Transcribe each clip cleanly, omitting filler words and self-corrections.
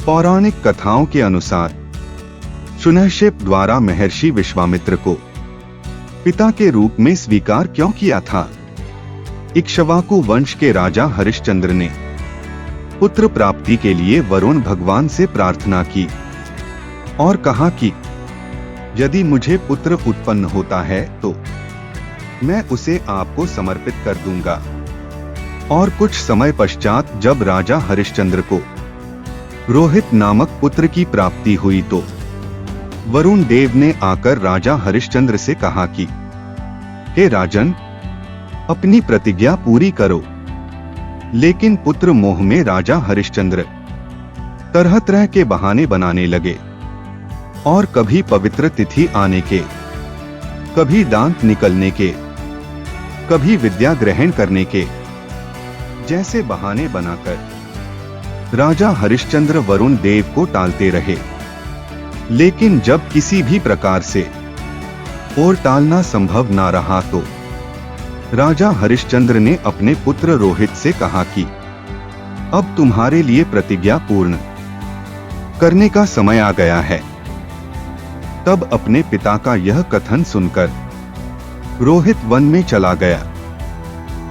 पौराणिक कथाओं के अनुसार शून्यक्षेप द्वारा महर्षि विश्वामित्र को पिता के रूप में स्वीकार क्यों किया था? इक्ष्वाकु वंश के राजा हरिश्चंद्र ने पुत्र प्राप्ति के लिए वरुण भगवान से प्रार्थना की और कहा कि यदि मुझे पुत्र उत्पन्न होता है तो मैं उसे आपको समर्पित कर दूंगा। और कुछ समय पश्चात जब राजा हरिश्चंद्र को रोहित नामक पुत्र की प्राप्ति हुई तो वरुण देव ने आकर राजा हरिश्चंद्र से कहा कि हे राजन, अपनी प्रतिज्ञा पूरी करो। लेकिन पुत्र मोह में राजा हरिश्चंद्र तरह तरह के बहाने बनाने लगे और कभी पवित्र तिथि आने के, कभी दांत निकलने के, कभी विद्या ग्रहण करने के जैसे बहाने बनाकर राजा हरिश्चंद्र वरुण देव को टालते रहे। लेकिन जब किसी भी प्रकार से और टालना संभव ना रहा तो राजा हरिश्चंद्र ने अपने पुत्र रोहित से कहा कि अब तुम्हारे लिए प्रतिज्ञा पूर्ण करने का समय आ गया है। तब अपने पिता का यह कथन सुनकर रोहित वन में चला गया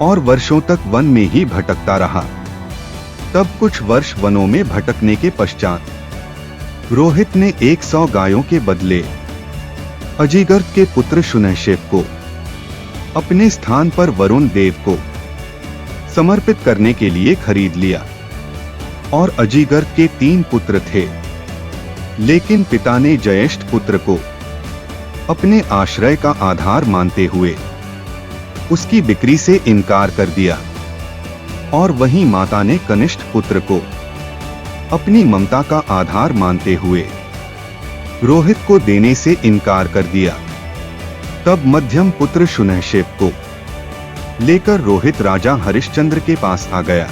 और वर्षों तक वन में ही भटकता रहा। तब कुछ वर्ष वनों में भटकने के पश्चात रोहित ने 100 गायों के बदले अजीगर्त के पुत्र शून्यक्षेप को अपने स्थान पर वरुण देव को समर्पित करने के लिए खरीद लिया। और अजीगर्त के 3 पुत्र थे, लेकिन पिता ने ज्येष्ठ पुत्र को अपने आश्रय का आधार मानते हुए उसकी बिक्री से इनकार कर दिया। और वहीं माता ने कनिष्ठ पुत्र को अपनी ममता का आधार मानते हुए रोहित को देने से इनकार कर दिया। तब मध्यम पुत्र शून्यक्षेप को लेकर रोहित राजा हरिश्चंद्र के पास आ गया।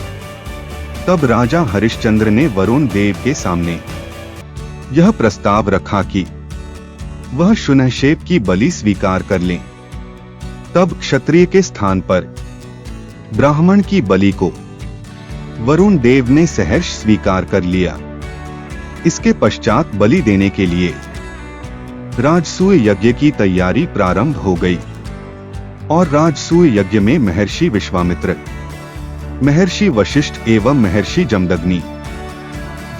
तब राजा हरिश्चंद्र ने वरुण देव के सामने यह प्रस्ताव रखा कि वह शून्यक्षेप की बलि स्वीकार कर लें। तब क्षत्रिय के स्थान पर ब्राह्मण की बलि को वरुण देव ने सहर्ष स्वीकार कर लिया। इसके पश्चात बलि देने के लिए राजसूय यज्ञ की तैयारी प्रारंभ हो गई। और राजसूय यज्ञ में महर्षि विश्वामित्र, महर्षि वशिष्ठ एवं महर्षि जमदग्नि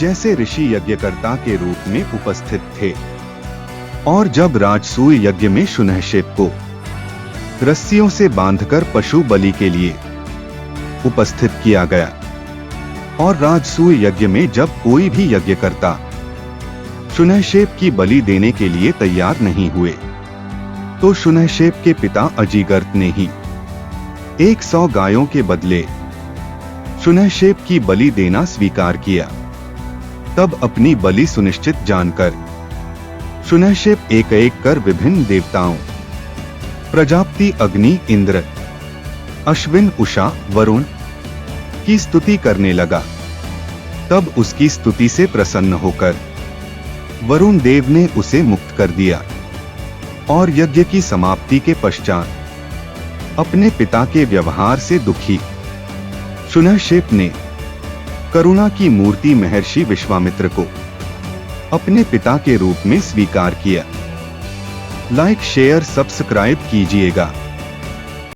जैसे ऋषि यज्ञकर्ता के रूप में उपस्थित थे। और जब राजसूय यज्ञ में शून्यक्षेप को रस्सियों से बांधकर पशु बलि के लिए उपस्थित किया गया और राजसूय यज्ञ में जब कोई भी यज्ञकर्ता शून्यक्षेप की बलि देने के लिए तैयार नहीं हुए तो शून्यक्षेप के पिता अजीगर्त ने ही 100 गायों के बदले शून्यक्षेप की बलि देना स्वीकार किया। तब अपनी बलि सुनिश्चित जानकर शून्यक्षेप एक एक कर विभिन्न देवताओं प्रजापति, अग्नि, इंद्र, अश्विन, उषा, वरुण की स्तुति करने लगा। तब उसकी स्तुति से प्रसन्न होकर वरुण देव ने उसे मुक्त कर दिया। और यज्ञ की समाप्ति के पश्चात अपने पिता के व्यवहार से दुखी शून्यक्षेप ने करुणा की मूर्ति महर्षि विश्वामित्र को अपने पिता के रूप में स्वीकार किया। लाइक, शेयर, सब्सक्राइब कीजिएगा।